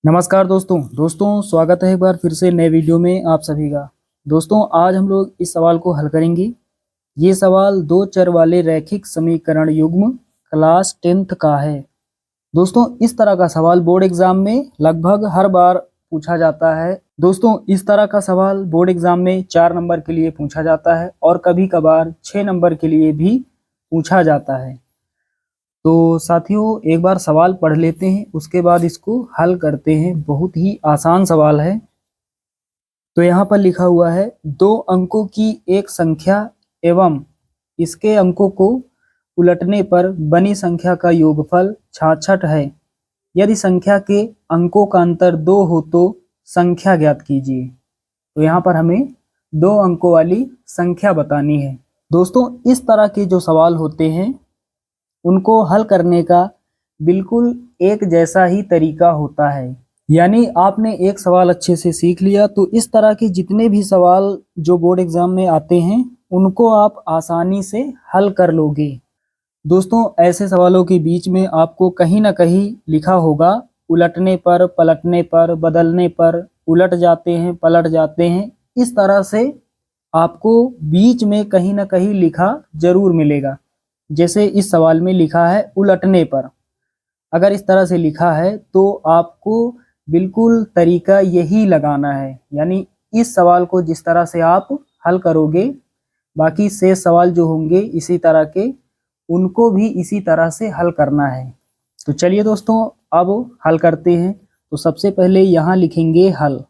नमस्कार दोस्तों स्वागत है एक बार फिर से नए वीडियो में आप सभी का। दोस्तों आज हम लोग इस सवाल को हल करेंगे। ये सवाल दो चर वाले रैखिक समीकरण युग्म क्लास 10th का है। दोस्तों इस तरह का सवाल बोर्ड एग्जाम में लगभग हर बार पूछा जाता है। दोस्तों इस तरह का सवाल बोर्ड एग्जाम में 4 नंबर के लिए पूछा जाता है और कभी कभार 6 नंबर के लिए भी पूछा जाता है। तो साथियों एक बार सवाल पढ़ लेते हैं, उसके बाद इसको हल करते हैं। बहुत ही आसान सवाल है। तो यहाँ पर लिखा हुआ है 2 अंकों की एक संख्या एवं इसके अंकों को उलटने पर बनी संख्या का योगफल 66 है। यदि संख्या के अंकों का अंतर 2 हो तो संख्या ज्ञात कीजिए। तो यहाँ पर हमें 2 अंकों वाली संख्या बतानी है। दोस्तों इस तरह के जो सवाल होते हैं उनको हल करने का बिल्कुल एक जैसा ही तरीका होता है। यानी आपने एक सवाल अच्छे से सीख लिया तो इस तरह के जितने भी सवाल जो बोर्ड एग्जाम में आते हैं उनको आप आसानी से हल कर लोगे। दोस्तों ऐसे सवालों के बीच में आपको कहीं ना कहीं लिखा होगा उलटने पर, पलटने पर, बदलने पर, उलट जाते हैं, पलट जाते हैं। इस तरह से आपको बीच में कहीं ना कहीं लिखा जरूर मिलेगा। जैसे इस सवाल में लिखा है उलटने पर, अगर इस तरह से लिखा है तो आपको बिल्कुल तरीका यही लगाना है। यानी इस सवाल को जिस तरह से आप हल करोगे बाकी से सवाल जो होंगे इसी तरह के उनको भी इसी तरह से हल करना है। तो चलिए दोस्तों अब हल करते हैं। तो सबसे पहले यहाँ लिखेंगे हल।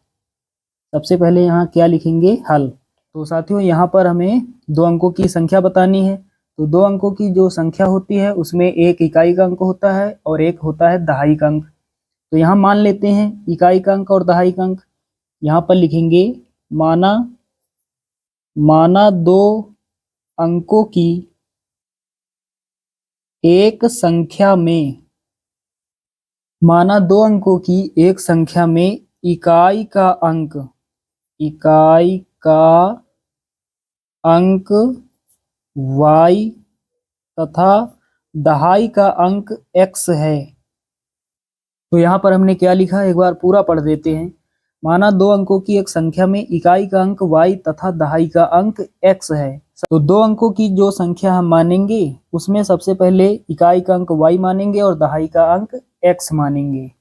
सबसे पहले यहाँ क्या लिखेंगे? हल। तो साथियों यहाँ पर हमें 2 अंकों की संख्या बतानी है। तो 2 अंकों की जो संख्या होती है उसमें एक इकाई का अंक होता है और एक होता है दहाई का अंक। तो यहाँ मान लेते हैं इकाई का अंक और दहाई का अंक। यहाँ पर लिखेंगे माना 2 अंकों की एक संख्या में, माना 2 अंकों की एक संख्या में इकाई का अंक y तथा दहाई का अंक x है। तो यहाँ पर हमने क्या लिखा है एक बार पूरा पढ़ देते हैं। माना 2 अंकों की एक संख्या में इकाई का अंक y तथा दहाई का अंक x है। तो 2 अंकों की जो संख्या हम मानेंगे उसमें सबसे पहले इकाई का अंक y मानेंगे और दहाई का अंक x मानेंगे।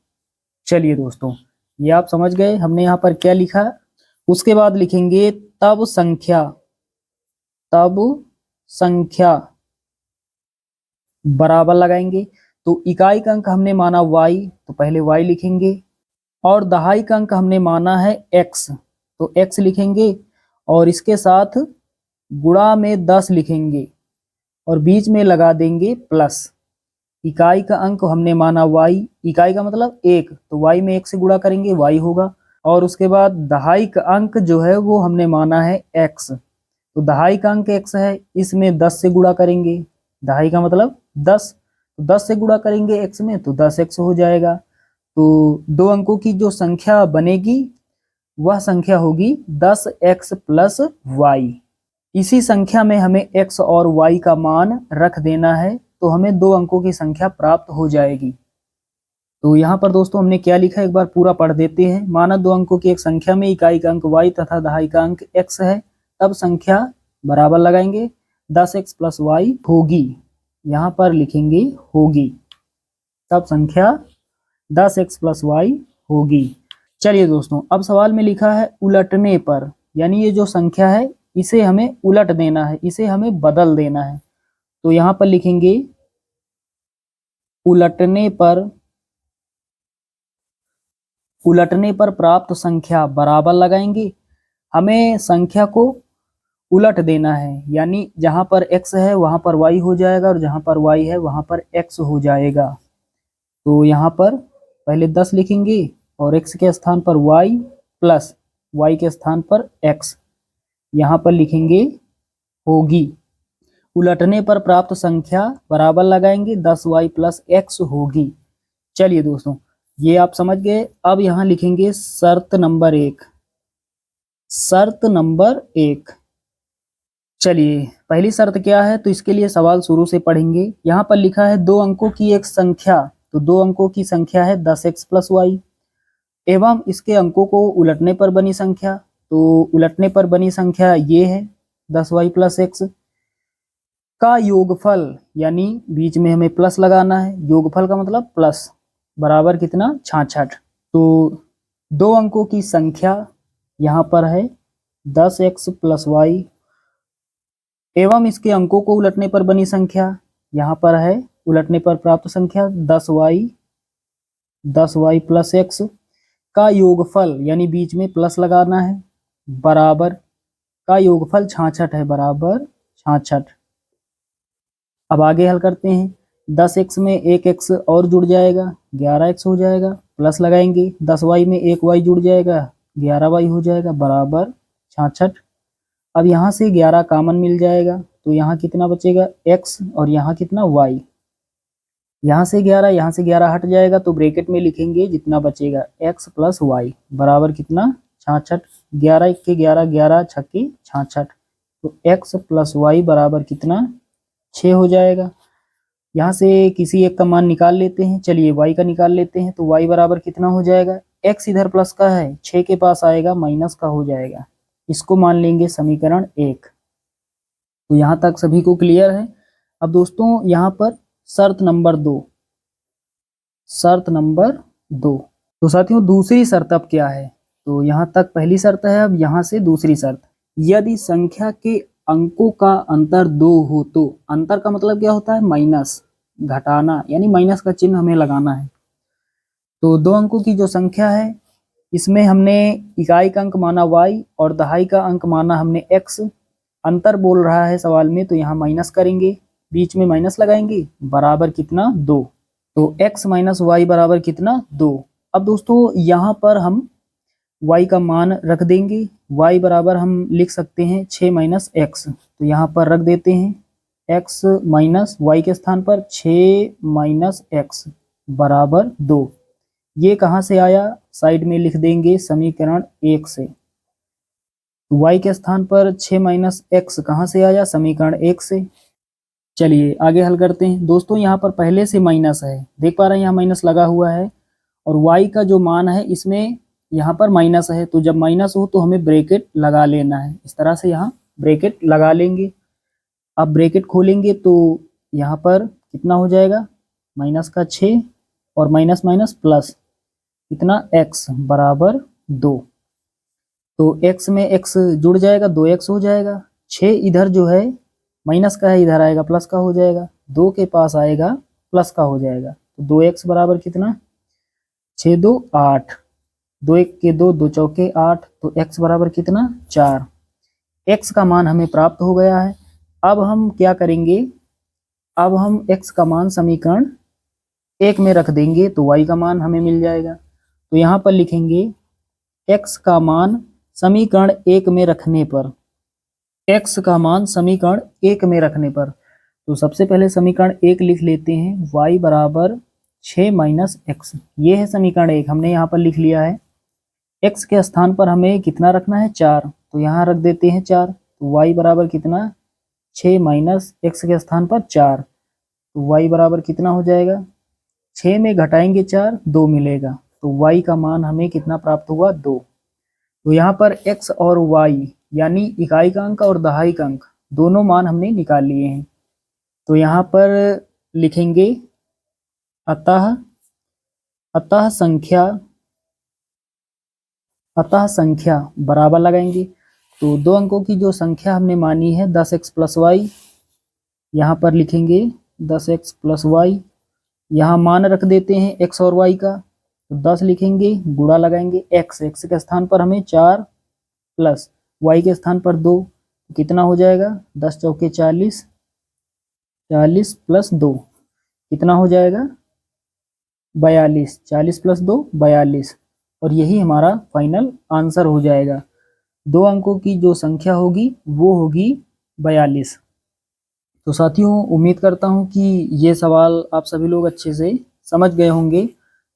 चलिए दोस्तों ये आप समझ गए हमने यहाँ पर क्या लिखा। उसके बाद लिखेंगे तब संख्या बराबर लगाएंगे। तो इकाई का अंक हमने माना y, तो पहले y लिखेंगे और दहाई का अंक हमने माना है x, तो x लिखेंगे और इसके साथ गुणा में 10 लिखेंगे और बीच में लगा देंगे प्लस। इकाई का अंक हमने माना y, इकाई का मतलब 1, तो y में 1 से गुणा करेंगे y होगा। और उसके बाद दहाई का अंक जो है वो हमने माना है x, तो दहाई का अंक x है, इसमें 10 से गुणा करेंगे। दहाई का मतलब 10, तो 10 से गुणा करेंगे x में तो 10x हो जाएगा। तो 2 अंकों की जो संख्या बनेगी वह संख्या होगी 10x प्लस y। इसी संख्या में हमें x और y का मान रख देना है तो हमें 2 अंकों की संख्या प्राप्त हो जाएगी। तो यहाँ पर दोस्तों हमने क्या लिखा एक बार पूरा पढ़ देते हैं। माना 2 अंकों की एक संख्या में इकाई का अंक y तथा दहाई का अंक x है, तब संख्या बराबर लगाएंगे 10x प्लस y होगी। यहाँ पर लिखेंगे होगी, तब संख्या 10x प्लस y होगी। चलिए दोस्तों अब सवाल में लिखा है उलटने पर, यानी ये जो संख्या है इसे हमें उलट देना है, इसे हमें बदल देना है। तो यहाँ पर लिखेंगे उलटने पर प्राप्त संख्या बराबर लगाएंगे। हमें संख्या को उलट देना है, यानी जहां पर x है वहां पर y हो जाएगा और जहां पर y है वहां पर x हो जाएगा। तो यहाँ पर पहले 10 लिखेंगे और x के स्थान पर y प्लस y के स्थान पर x, यहाँ पर लिखेंगे होगी। उलटने पर प्राप्त संख्या बराबर लगाएंगे 10y प्लस x होगी। चलिए दोस्तों ये आप समझ गए। अब यहाँ लिखेंगे शर्त नंबर 1। चलिए पहली शर्त क्या है तो इसके लिए सवाल शुरू से पढ़ेंगे। यहाँ पर लिखा है 2 अंकों की एक संख्या, तो 2 अंकों की संख्या है 10x प्लस y। एवं इसके अंकों को उलटने पर बनी संख्या, तो उलटने पर बनी संख्या ये है 10y + x का योगफल, यानी बीच में हमें प्लस लगाना है, योगफल का मतलब प्लस, बराबर कितना 66। तो 2 अंकों की संख्या यहाँ पर है 10x + y एवं इसके अंकों को उलटने पर बनी संख्या यहाँ पर है, उलटने पर प्राप्त संख्या 10y + x का योगफल, यानी बीच में प्लस लगाना है, बराबर का योगफल 66 है, बराबर 66। अब आगे हल करते हैं। 10x में 1x और जुड़ जाएगा 11x हो जाएगा, प्लस लगाएंगे 10y में 1y जुड़ जाएगा 11y हो जाएगा, बराबर 66। अब यहाँ से 11 कॉमन मिल जाएगा, तो यहाँ कितना बचेगा x और यहाँ कितना y, यहाँ से 11 हट जाएगा, तो ब्रैकेट में लिखेंगे जितना बचेगा x + y बराबर कितना 66। 11 × 11 11 छक्के 66, तो x + y बराबर कितना 6 हो जाएगा। यहाँ से किसी एक का मान निकाल लेते हैं, चलिए y का निकाल लेते हैं, तो y बराबर कितना हो जाएगा, x इधर प्लस का है 6 के पास आएगा माइनस का हो जाएगा, इसको मान लेंगे समीकरण 1। तो यहाँ तक सभी को क्लियर है। अब दोस्तों यहाँ पर शर्त नंबर 2, तो साथियों दूसरी शर्त अब क्या है, तो यहाँ तक पहली शर्त है, अब यहाँ से दूसरी शर्त, यदि संख्या के अंकों का अंतर 2 हो तो, अंतर का मतलब क्या होता है माइनस, घटाना, यानी माइनस का चिन्ह हमें लगाना है। तो 2 अंकों की जो संख्या है इसमें हमने इकाई का अंक माना y और दहाई का अंक माना हमने x, अंतर बोल रहा है सवाल में, तो यहाँ माइनस करेंगे, बीच में माइनस लगाएंगे, बराबर कितना 2, तो x - y बराबर कितना 2। अब दोस्तों यहाँ पर हम y का मान रख देंगे, y बराबर हम लिख सकते हैं 6 - x, तो यहाँ पर रख देते हैं x माइनस y के स्थान पर 6 - x बराबर 2। ये कहाँ से आया, साइड में लिख देंगे समीकरण 1 से, y के स्थान पर 6 - x कहाँ से आया, समीकरण 1 से। चलिए आगे हल करते हैं। दोस्तों यहाँ पर पहले से माइनस है, देख पा रहे हैं यहाँ माइनस लगा हुआ है, और y का जो मान है इसमें यहाँ पर माइनस है, तो जब माइनस हो तो हमें ब्रैकेट लगा लेना है, इस तरह से यहाँ ब्रैकेट लगा लेंगे। अब ब्रैकेट खोलेंगे तो यहाँ पर कितना हो जाएगा, माइनस का 6 और माइनस माइनस प्लस कितना x बराबर 2, तो x में x जुड़ जाएगा 2x हो जाएगा, 6 इधर जो है माइनस का है इधर आएगा प्लस का हो जाएगा, 2 के पास आएगा प्लस का हो जाएगा, तो 2x बराबर कितना 6 2 8, 2 1 के 2 2 चौके 8, तो x बराबर कितना 4। x का मान हमें प्राप्त हो गया है। अब हम क्या करेंगे, अब हम x का मान समीकरण 1 में रख देंगे, तो y का मान हमें मिल जाएगा। तो यहाँ पर लिखेंगे x का मान समीकरण 1 में रखने पर, x का मान समीकरण 1 में रखने पर, तो सबसे पहले समीकरण 1 लिख लेते हैं, y बराबर 6 - x, ये है समीकरण 1, हमने यहाँ पर लिख लिया है। x के स्थान पर हमें कितना रखना है 4, तो यहाँ रख देते हैं 4, तो y बराबर कितना 6 - x के स्थान पर 4, तो y बराबर कितना हो जाएगा, 6 में घटाएंगे 4 2 मिलेगा, तो y का मान हमें कितना प्राप्त हुआ 2। तो यहाँ पर x और y यानी इकाई का अंक और दहाई का अंक दोनों मान हमने निकाल लिए हैं। तो यहाँ पर लिखेंगे अतः संख्या बराबर लगाएंगे, तो 2 अंकों की जो संख्या हमने मानी है 10x + y, यहाँ पर लिखेंगे 10x + y, यहाँ मान रख देते हैं x और y का, तो 10 लिखेंगे, गुणा लगाएंगे x के स्थान पर हमें 4 प्लस y के स्थान पर 2, कितना हो जाएगा 10 चौके 40, 40 + 2 कितना हो जाएगा 42, 40 + 2 42, और यही हमारा फाइनल आंसर हो जाएगा। 2 अंकों की जो संख्या होगी वो होगी 42। तो साथियों उम्मीद करता हूँ कि ये सवाल आप सभी लोग अच्छे से समझ गए होंगे।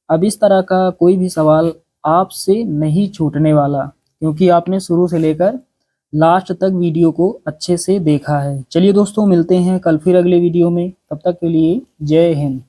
अब इस तरह का कोई भी सवाल आपसे नहीं छूटने वाला, क्योंकि आपने शुरू से लेकर लास्ट तक वीडियो को अच्छे से देखा है। चलिए दोस्तों मिलते हैं कल फिर अगले वीडियो में, तब तक के लिए जय हिंद।